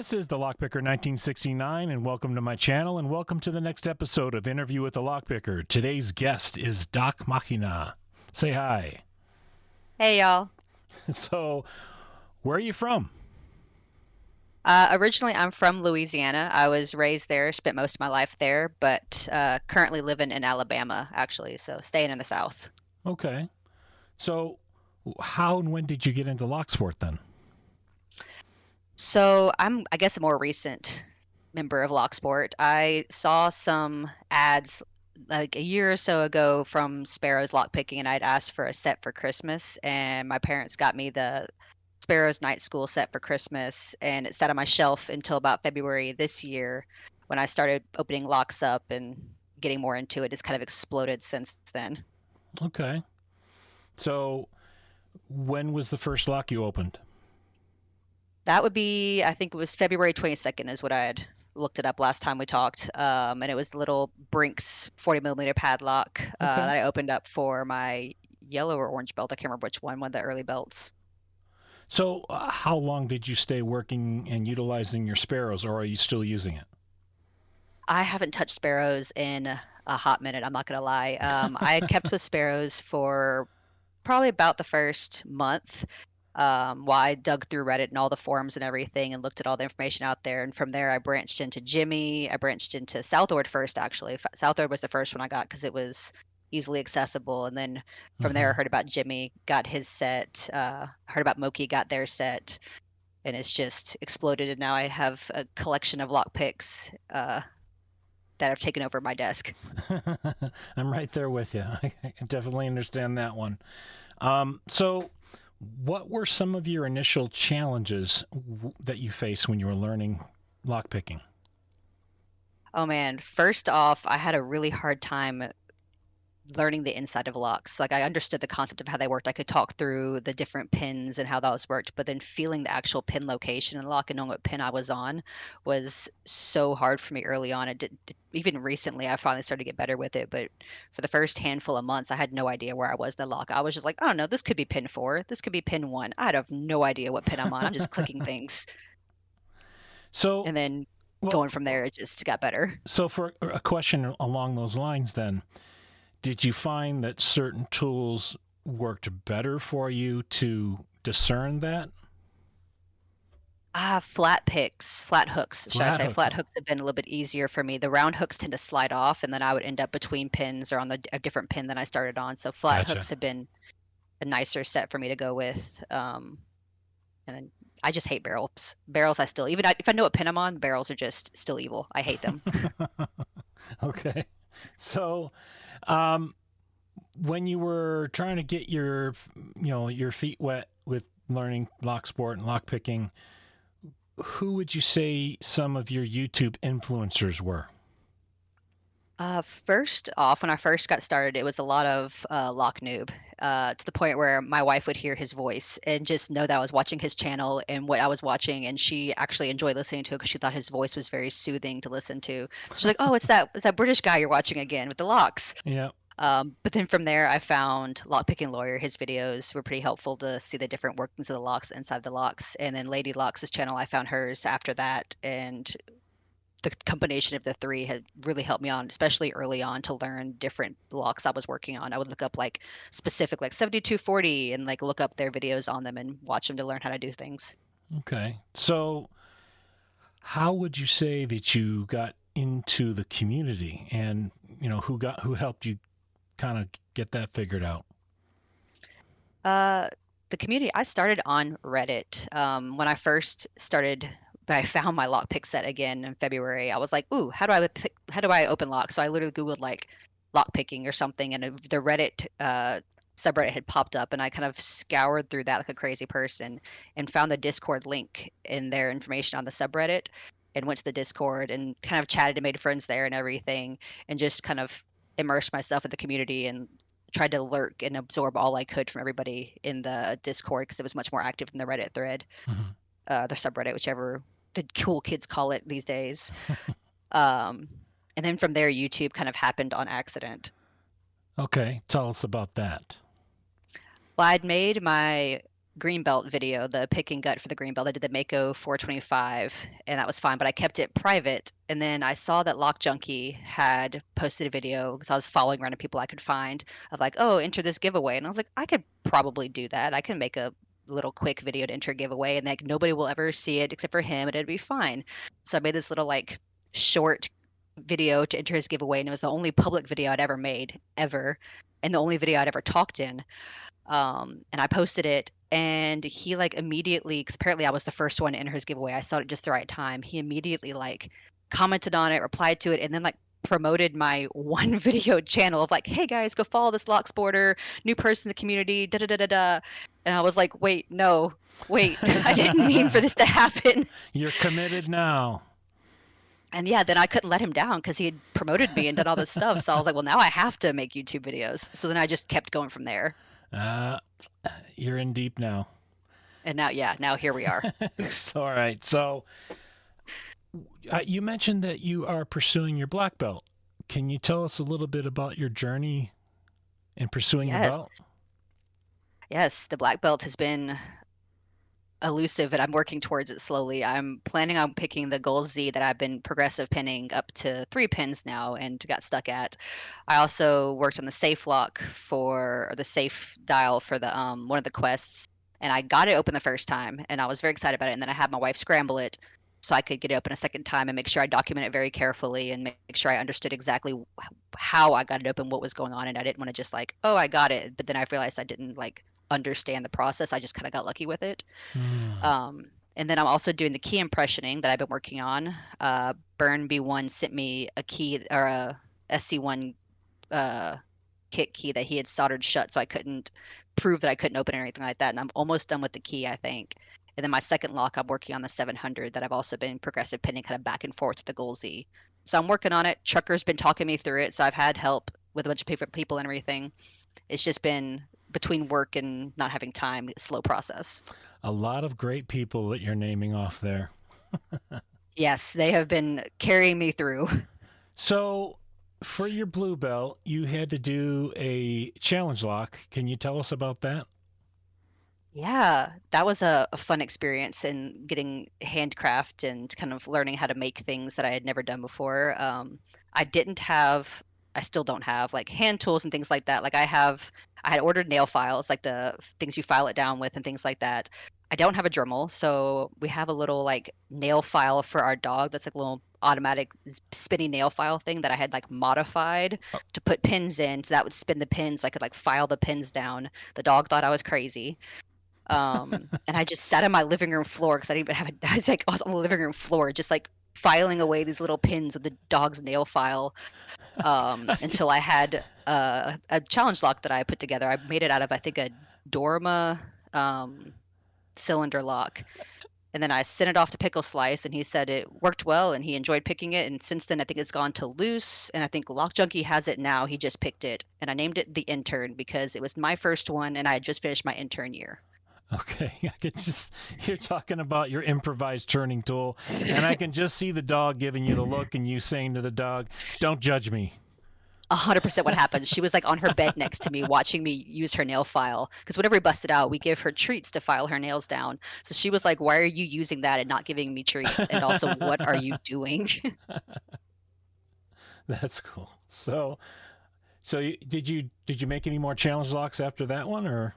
This is the Lockpicker 1969, and welcome to my channel, and welcome to the next episode of Interview with the Lockpicker. Today's guest is DocMachina. Say hi. Hey y'all. So, where are you from? Originally, I'm from Louisiana. I was raised there, spent most of my life there, but currently living in Alabama, actually, so staying in the South. Okay. So, how and when did you get into locksport then? So I guess, a more recent member of Locksport. I saw some ads like a year or so ago from Sparrow's Lockpicking, and I'd asked for a set for Christmas, and my parents got me the Sparrow's Night School set for Christmas, and it sat on my shelf until about February this year when I started opening locks up and getting more into it. It's kind of exploded since then. Okay. So, when was the first lock you opened? That would be, I think it was February 22nd is what I had looked it up last time we talked. And it was the little Brinks 40 millimeter padlock Okay. that I opened up for my yellow or orange belt. I can't remember which one of the early belts. So, how long did you stay working and utilizing your sparrows, or are you still using it? I haven't touched sparrows in a hot minute. I'm not gonna lie. I had kept with sparrows for probably about the first month, while I dug through Reddit and all the forums and everything and looked at all the information out there. And from there, I branched into Jimmy. I branched into Southord first, actually. Southord was the first one I got because it was easily accessible. And then from there, I Hmm. heard about Jimmy, got his set. Heard about Moki, got their set. And it's just exploded. And now I have a collection of lock picks that have taken over my desk. I'm right there with you. I definitely understand that one. So, what were some of your initial challenges that you faced when you were learning lockpicking? Oh man, first off, I had a really hard time learning the inside of locks. Like, I understood the concept of how they worked. I could talk through the different pins and how those worked, but then feeling the actual pin location in the lock and knowing what pin I was on was so hard for me early on. Even recently, I finally started to get better with it, but for the first handful of months, I had no idea where I was in the lock. I was just like, "Oh, no, this could be pin 4. This could be pin 1." I have no idea what pin I'm on. I'm just clicking things, So, and then well, going from there, it just got better. so for a question along those lines, then, did you find that certain tools worked better for you to discern that? Flat picks, flat hooks, should I Flat say. hooks. Flat hooks have been a little bit easier for me. The round hooks tend to slide off, and then I would end up between pins or on a different pin than I started on. So flat Gotcha. hooks have been a nicer set for me to go with. And then I just hate barrels. Barrels, I still, if I know what pin I'm on, barrels are just still evil. I hate them. Okay. So, um, when you were trying to get your feet wet with learning lock sport and lock picking, who would you say some of your YouTube influencers were? First off, when I first got started, it was a lot of Lock Noob, to the point where my wife would hear his voice and just know that I was watching his channel and what I was watching, and she actually enjoyed listening to it because she thought his voice was very soothing to listen to. So she's like, "Oh, it's that British guy you're watching again with the locks." Yeah. But then from there, I found Lockpicking Lawyer. His videos were pretty helpful to see the different workings of the locks inside the locks. And then Lady Locks' channel, I found hers after that, and the combination of the 3 had really helped me on, especially early on, to learn different locks I was working on. I would look up, like, specific, like, 7240 and, like, look up their videos on them and watch them to learn how to do things. Okay. So, how would you say that you got into the community, and who helped you kind of get that figured out? Uh, the community, I started on Reddit. When I first started, I found my lockpick set again in February. I was like, "Ooh, how do I open locks?" So I literally Googled, like, lockpicking or something, and the Reddit subreddit had popped up, and I kind of scoured through that like a crazy person and found the Discord link in their information on the subreddit, and went to the Discord and kind of chatted and made friends there and everything, and just kind of immersed myself in the community and tried to lurk and absorb all I could from everybody in the Discord because it was much more active than the Reddit thread, Mhm. the subreddit, whichever the cool kids call it these days. Um, and then from there, YouTube kind of happened on accident. Okay. Tell us about that. Well, I'd made my Greenbelt video, the pick and gut for the Greenbelt. I did the Mako 425, and that was fine, but I kept it private. And then I saw that Lock Junkie had posted a video because I was following random people I could find of like, oh, enter this giveaway. And I was like, I could probably do that. I can make a little quick video to enter a giveaway, and like nobody will ever see it except for him, and it'd be fine. So I made this little like short video to enter his giveaway, and it was the only public video I'd ever made ever, and the only video I'd ever talked in. And I posted it, and he like immediately, because apparently I was the first one to enter his giveaway. I saw it just the right time. He immediately like commented on it, replied to it, and then like promoted my one video channel of like, hey guys, go follow this locksporter, new person in the community, da da da da da. And I was like, wait, no, wait, I didn't mean for this to happen. You're committed now. And yeah, then I couldn't let him down because he had promoted me and done all this stuff. So I was like, well, now I have to make YouTube videos. So then I just kept going from there. Uh, you're in deep now. And now, yeah, now here we are. It's all right. So you mentioned that you are pursuing your black belt. Can you tell us a little bit about your journey in pursuing your belt? Yes, the black belt has been elusive, and I'm working towards it slowly. I'm planning on picking the gold Z that I've been progressive pinning up to 3 pins now and got stuck at. I also worked on the safe lock or the safe dial for the one of the quests, and I got it open the first time, and I was very excited about it. And then I had my wife scramble it so I could get it open a second time and make sure I document it very carefully and make sure I understood exactly how I got it open, what was going on, and I didn't want to just like, oh, I got it, but then I realized I didn't like understand the process. I just kind of got lucky with it. And then I'm also doing the key impressioning that I've been working on. Burn B1 sent me a key or a SC1 kit key that he had soldered shut, so I couldn't prove that I couldn't open it or anything like that. And I'm almost done with the key, I think. And then my second lock, I'm working on the 700 that I've also been progressive pinning kind of back and forth with the Goal Z. So I'm working on it. Trucker's been talking me through it, so I've had help with a bunch of people and everything. It's just been between work and not having time, slow process. A lot of great people that you're naming off there. Yes, they have been carrying me through. So, for your blue belt, you had to do a challenge lock. Can you tell us about that? Yeah, that was a fun experience in getting handcraft and kind of learning how to make things that I had never done before. I didn't have, I still don't have like hand tools and things like that. Like I had ordered nail files, like the things you file it down with and things like that. I don't have a Dremel, so we have a little like nail file for our dog that's like a little automatic spinning nail file thing that I had like modified to put pins in, so that would spin the pins. So I could like file the pins down. The dog thought I was crazy. And I just sat on my living room floor because I didn't even have I think I was on the living room floor just like filing away these little pins with the dog's nail file until I had a challenge lock that I put together. I made it out of I think a Dorma cylinder lock. And then I sent it off to Pickle Slice, and he said it worked well, and he enjoyed picking it. And since then, I think it's gone to loose, and I think Lock Junkie has it now. He just picked it, and I named it the Intern because it was my first one, and I had just finished my intern year. Okay, I could just, you're talking about your improvised turning tool, and I can just see the dog giving you the look and you saying to the dog, don't judge me. 100% what happened. She was like on her bed next to me watching me use her nail file because whenever we busted out, we give her treats to file her nails down. So she was like, why are you using that and not giving me treats? And also, what are you doing? That's cool. Did you make any more challenge locks after that one, or?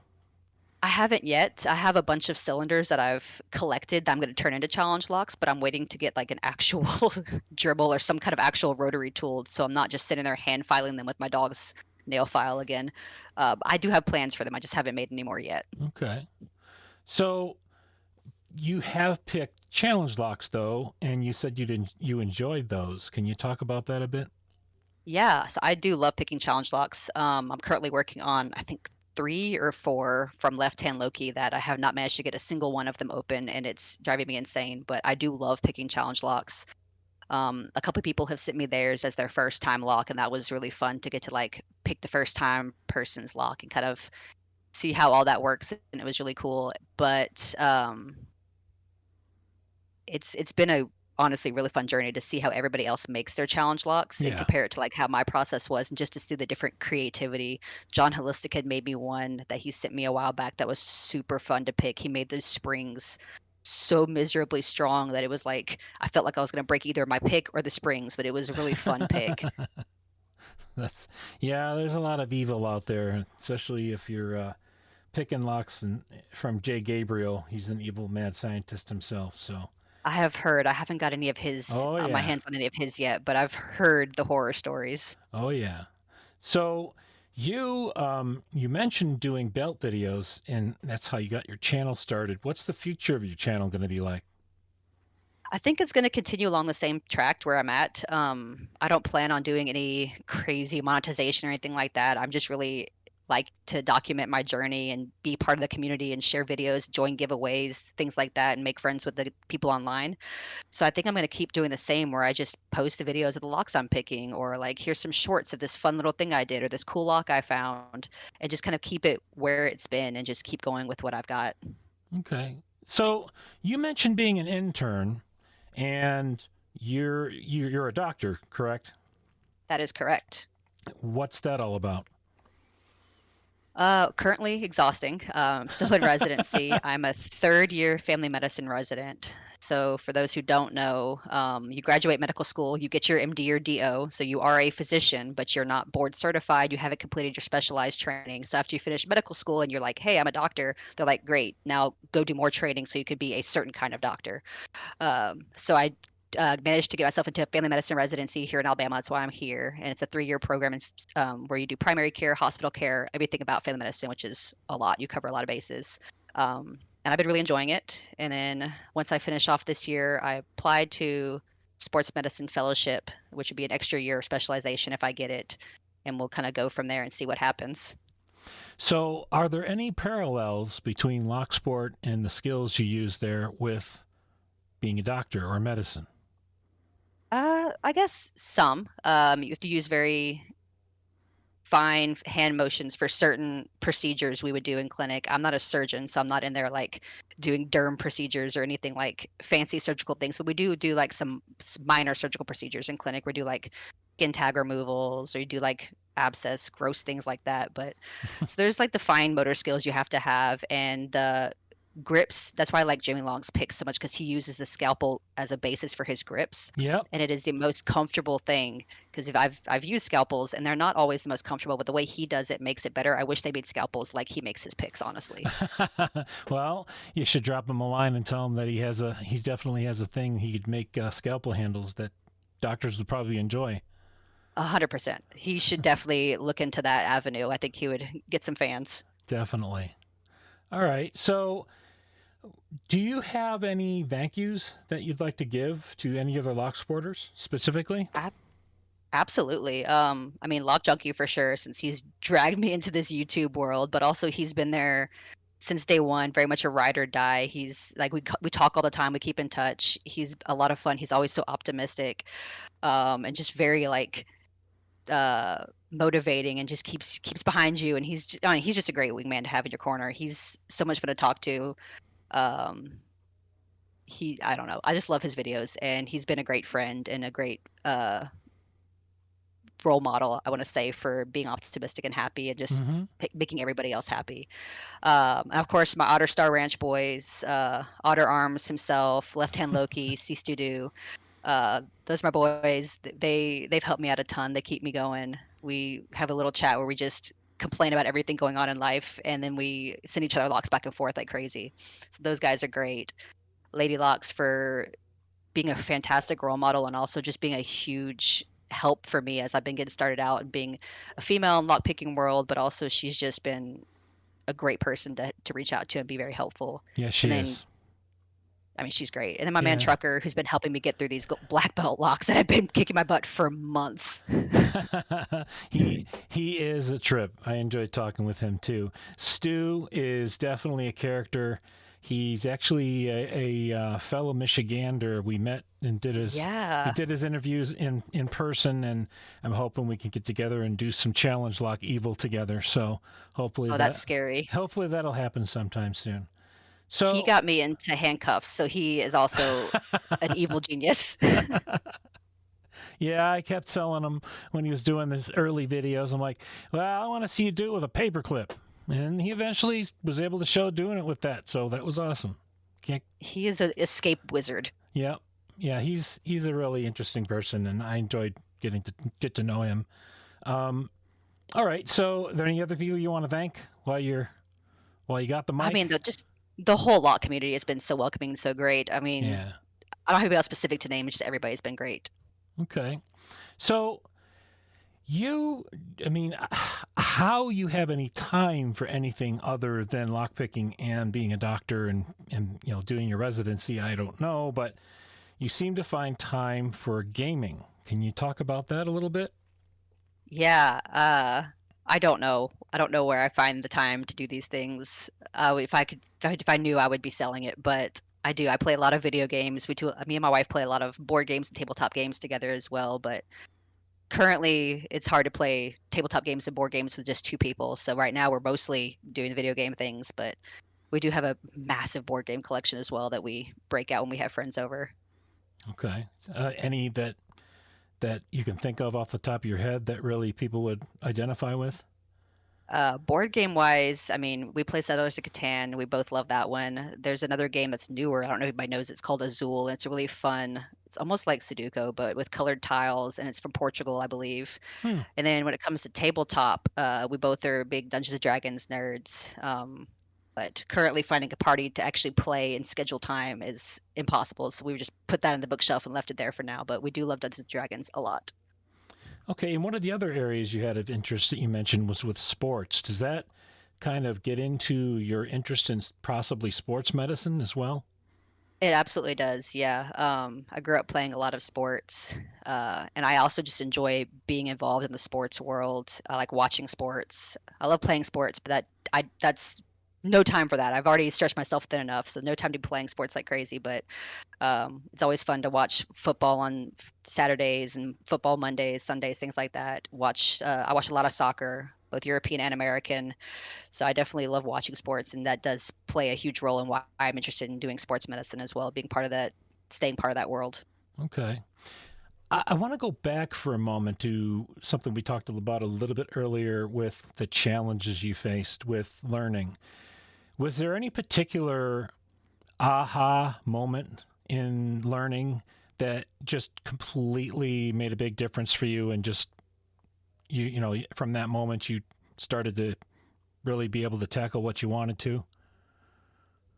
I haven't yet. I have a bunch of cylinders that I've collected that I'm going to turn into challenge locks, but I'm waiting to get like an actual dribble or some kind of actual rotary tool, so I'm not just sitting there hand filing them with my dog's nail file again. I do have plans for them. I just haven't made any more yet. Okay. So you have picked challenge locks though, and you said you enjoyed those. Can you talk about that a bit? Yeah, so I do love picking challenge locks. I'm currently working on, I think, 3 or 4 from Left Hand Loki that I have not managed to get a single one of them open, and it's driving me insane. But I do love picking challenge locks. A couple of people have sent me theirs as their first time lock, and that was really fun to get to like pick the first time person's lock and kind of see how all that works, and it was really cool. But it's been a honestly really fun journey to see how everybody else makes their challenge locks and Yeah. compare it to like how my process was, and just to see the different creativity. John Holistic had made me one that he sent me a while back that was super fun to pick. He made those springs so miserably strong that it was like I felt like I was going to break either my pick or the springs, but it was a really fun pick. That's yeah. There's a lot of evil out there, especially if you're picking locks and from Jay Gabriel. He's an evil mad scientist himself. So. I have heard. I haven't got any of his Oh my yeah. hands on any of his yet, but I've heard the horror stories. Oh yeah. So you mentioned doing belt videos, and that's how you got your channel started. What's the future of your channel going to be like? I think it's gonna continue along the same track where I'm at. I don't plan on doing any crazy monetization or anything like that. I'm just really like to document my journey and be part of the community and share videos, join giveaways, things like that, and make friends with the people online. So I think I'm gonna keep doing the same where I just post the videos of the locks I'm picking, or like here's some shorts of this fun little thing I did or this cool lock I found, and just kind of keep it where it's been and just keep going with what I've got. Okay. So you mentioned being an intern, and you're a doctor, correct? That is correct. What's that all about? Currently exhausting. Still in residency. I'm a third year family medicine resident. So, for those who don't know, you graduate medical school, you get your MD or DO. So, you are a physician, but you're not board certified. You haven't completed your specialized training. So, after you finish medical school and you're like, hey, I'm a doctor, they're like, great, now go do more training so you could be a certain kind of doctor. So I managed to get myself into a family medicine residency here in Alabama. That's why I'm here. And it's a 3-year program where you do primary care, hospital care, everything about family medicine, which is a lot. You cover a lot of bases. And I've been really enjoying it. And then once I finish off this year, I applied to sports medicine fellowship, which would be an extra year of specialization if I get it. And we'll kind of go from there and see what happens. So, are there any parallels between locksport and the skills you use there with being a doctor or medicine? I guess some. You have to use very fine hand motions for certain procedures we would do in clinic. I'm not a surgeon, so I'm not in there like doing derm procedures or anything like fancy surgical things, but we do like some minor surgical procedures in clinic. We do like skin tag removals, or you do like abscess, gross things like that. But so there's like the fine motor skills you have to have, and the grips. That's why I like Jimmy Long's picks so much, because he uses the scalpel as a basis for his grips, Yep. and it is the most comfortable thing. Because if I've used scalpels and they're not always the most comfortable, but the way he does it makes it better. I wish they made scalpels like he makes his picks, honestly. Well, you should drop him a line and tell him that he definitely has a thing he could make scalpel handles that doctors would probably enjoy. 100%. He should definitely look into that avenue. I think he would get some fans. Definitely. All right. So, do you have any thank yous that you'd like to give to any other lock sporters specifically? Ab- Absolutely. I mean, Lock Junkie for sure, since he's dragged me into this YouTube world, but also he's been there since day one, very much a ride or die. He's like we talk all the time, we keep in touch. He's a lot of fun. He's always so optimistic, and just very like uh motivating, and just keeps behind you. And I mean, he's just a great wingman to have in your corner. He's so much fun to talk to. Um, I don't know. I just love his videos, and he's been a great friend and a great role model, I want to say, for being optimistic and happy, and just Mm-hmm. making everybody else happy. And of course, my Otter Star Ranch boys, Otter Arms himself, Left Hand Loki, Cease to Do. Those are my boys. They've helped me out a ton. They keep me going. We have a little chat where we just complain about everything going on in life, and then we send each other locks back and forth like crazy. So those guys are great. Lady Locks for being a fantastic role model, and also just being a huge help for me as I've been getting started out and being a female in lock picking world, but also she's just been a great person to reach out to and be very helpful. Yeah, And she then is. I mean, she's great. And then my man Yeah. Trucker, who's been helping me get through these black belt locks that have been kicking my butt for months. he is a trip. I enjoy talking with him too. Stu is definitely a character. He's actually a fellow Michigander. We met and he Yeah. did his interviews in person, and I'm hoping we can get together and do some challenge lock evil together. So hopefully Oh, that's scary. hopefully that'll happen sometime soon. He So, got me into handcuffs, so he is also an evil genius. yeah, I kept telling him when he was doing his early videos, I'm like, well, I want to see you do it with a paperclip. And he eventually was able to show doing it with that. So that was awesome. Can't, He is an escape wizard. yeah. Yeah, he's a really interesting person, and I enjoyed getting to get to know him. Um, all right, so are there any other people you want to thank while you got the I mean, mic? the whole lot community has been so welcoming and so great. I mean, Yeah. I don't have anybody else specific to name, just everybody's been great. Okay. So you, I mean, how you have any time for anything other than lockpicking and being a doctor and doing your residency, I don't know, but you seem to find time for gaming. Can you talk about that a little bit? Yeah, I don't know. I don't know where I find the time to do these things. If I knew, I would be selling it, but I do. I play a lot of video games. Me and my wife play a lot of board games and tabletop games together as well, but currently it's hard to play tabletop games and board games with just two people. So right now we're mostly doing the video game things, but we do have a massive board game collection as well that we break out when we have friends over. Okay. Any that you can think of off the top of your head that really people would identify with? Board game wise, I mean, we play Settlers of Catan. We both love that one. There's another game that's newer. I don't know if anybody knows. It's called Azul, and it's really fun. It's almost like Sudoku, but with colored tiles, and it's from Portugal, I believe. Hmm. And then when it comes to tabletop, we both are big Dungeons and Dragons nerds. But currently finding a party to actually play and schedule time is impossible. So we just put that on the bookshelf and left it there for now. But we do love Dungeons and Dragons a lot. Okay, and one of the other areas you had of interest that you mentioned was with sports. Does that kind of get into your interest in possibly sports medicine as well? It absolutely does, yeah. I grew up playing a lot of sports, and I also just enjoy being involved in the sports world. I like watching sports. I love playing sports, but that's no time for that. I've already stretched myself thin enough, so no time to be playing sports like crazy. But it's always fun to watch football on Saturdays and football Mondays, Sundays, things like that. I watch a lot of soccer, both European and American. So I definitely love watching sports, and that does play a huge role in why I'm interested in doing sports medicine as well, being part of that, staying part of that world. Okay. I want to go back for a moment to something we talked about a little bit earlier with the challenges you faced with learning. Was there any particular aha moment in learning that just completely made a big difference for you and just from that moment you started to really be able to tackle what you wanted to?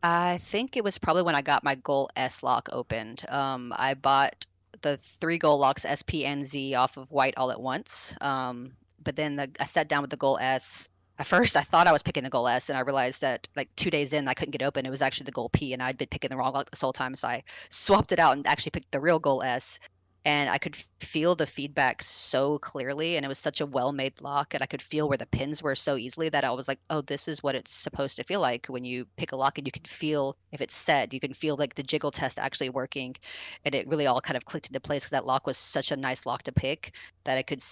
I think it was probably when I got my Goal S lock opened. I bought the three Goal locks S, P, and Z off of White all at once. But then I sat down with the Goal S. At first, I thought I was picking the Goal S, and I realized that like 2 days in, I couldn't get open. It was actually the Goal P, and I'd been picking the wrong lock this whole time. So I swapped it out and actually picked the real Goal S. And I could feel the feedback so clearly, and it was such a well-made lock, and I could feel where the pins were so easily that I was like, "Oh, this is what it's supposed to feel like when you pick a lock," and you can feel if it's set, you can feel like the jiggle test actually working, and it really all kind of clicked into place because that lock was such a nice lock to pick that I could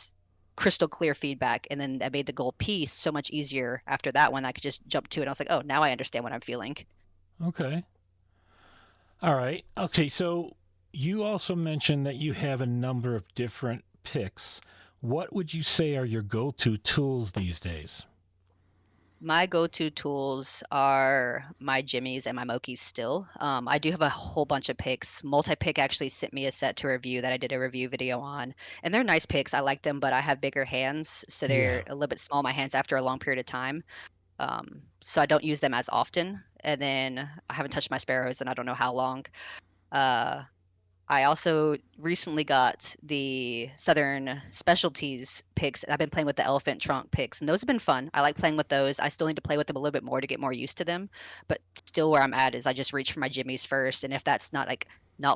crystal clear feedback, and then that made the goal piece so much easier after that one. I could just jump to it. And I was like, "Oh, now I understand what I'm feeling." Okay. All right. Okay. So you also mentioned that you have a number of different picks. What would you say are your go to tools these days? My go-to tools are my jimmies and my mokies still. I do have a whole bunch of picks. Multi-pick actually sent me a set to review that I did a review video on, and they're nice picks. I like them, but I have bigger hands, so Yeah. they're a little bit small in my hands after a long period of time. So I don't use them as often. And then I haven't touched my sparrows and I don't know how long. Uh, I also recently got the Southern Specialties picks. I've been playing with the elephant trunk picks, and those have been fun. I like playing with those. I still need to play with them a little bit more to get more used to them. But still, where I'm at is I just reach for my jimmies first, and if that's not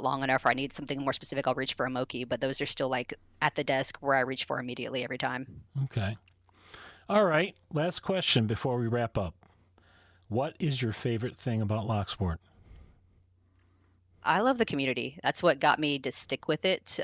long enough, or I need something more specific, I'll reach for a moki. But those are still like at the desk where I reach for immediately every time. Okay. All right. Last question before we wrap up. What is your favorite thing about Locksport? I love the community. That's what got me to stick with it.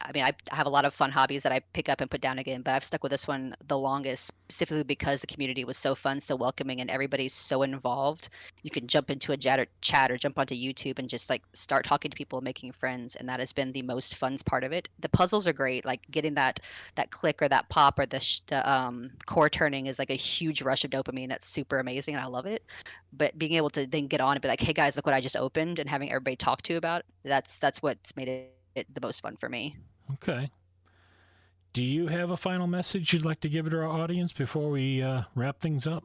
I mean, I have a lot of fun hobbies that I pick up and put down again, but I've stuck with this one the longest specifically because the community was so fun, so welcoming, and everybody's so involved. You can jump into a chat or jump onto YouTube and just like start talking to people and making friends, and that has been the most fun part of it. The puzzles are great, like getting that click or that pop or the core turning is like a huge rush of dopamine. That's super amazing, and I love it. But being able to then get on and be like, "Hey guys, look what I just opened," and having everybody talk to you about it, that's what's made it the most fun for me. Okay. Do you have a final message you'd like to give to our audience before we wrap things up?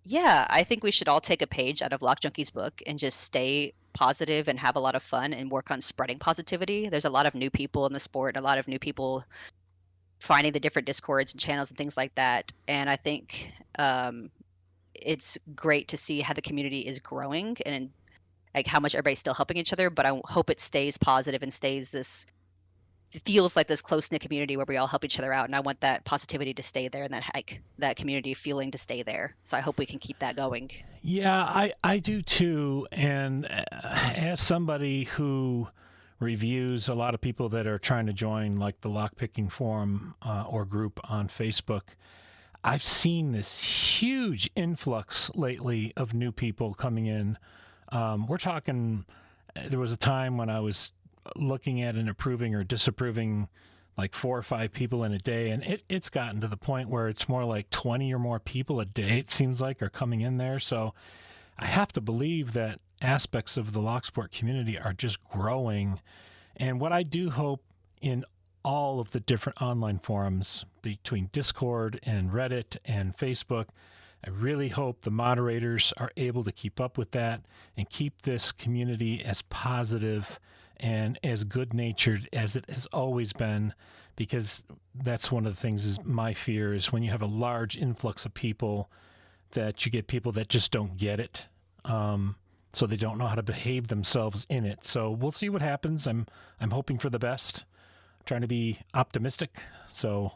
Yeah, I think we should all take a page out of Lock Junkie's book and just stay positive and have a lot of fun and work on spreading positivity. There's a lot of new people in the sport, a lot of new people finding the different discords and channels and things like that. And I think it's great to see how the community is growing and like how much everybody's still helping each other. But I hope it stays positive and stays this it feels like this close knit community where we all help each other out. And I want that positivity to stay there and that community feeling to stay there. So I hope we can keep that going. Yeah, I do too. And as somebody who reviews a lot of people that are trying to join, like the lockpicking forum or group on Facebook, I've seen this huge influx lately of new people coming in. We're talking, there was a time when I was looking at and approving or disapproving like 4 or 5 people in a day, and it's gotten to the point where it's more like 20 or more people a day, it seems like, are coming in there. So I have to believe that aspects of the locksport community are just growing. And what I do hope in all of the different online forums between Discord and Reddit and Facebook, I really hope the moderators are able to keep up with that and keep this community as positive and as good natured as it has always been, because that's one of the things is my fear is when you have a large influx of people that you get people that just don't get it. So they don't know how to behave themselves in it. So we'll see what happens. I'm hoping for the best. I'm trying to be optimistic. So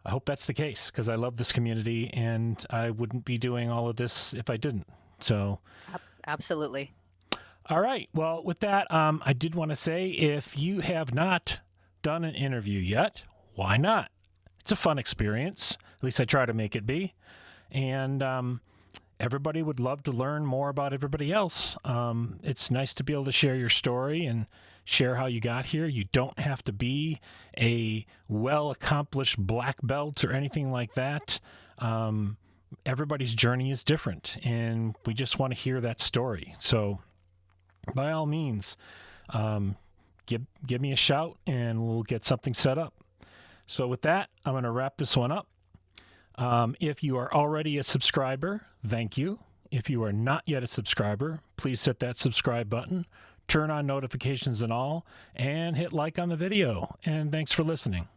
I hope that's the case because I love this community and I wouldn't be doing all of this if I didn't. So Absolutely. all right. Well, with that, I did want to say if you have not done an interview yet, why not? It's a fun experience. At least I try to make it be. And everybody would love to learn more about everybody else. It's nice to be able to share your story and share how you got here. You don't have to be a well-accomplished black belt or anything like that. Everybody's journey is different, and we just want to hear that story. So by all means, give me a shout and we'll get something set up. So with that, I'm going to wrap this one up. If you are already a subscriber, thank you. If you are not yet a subscriber, please hit that subscribe button, turn on notifications and all, and hit like on the video. And thanks for listening.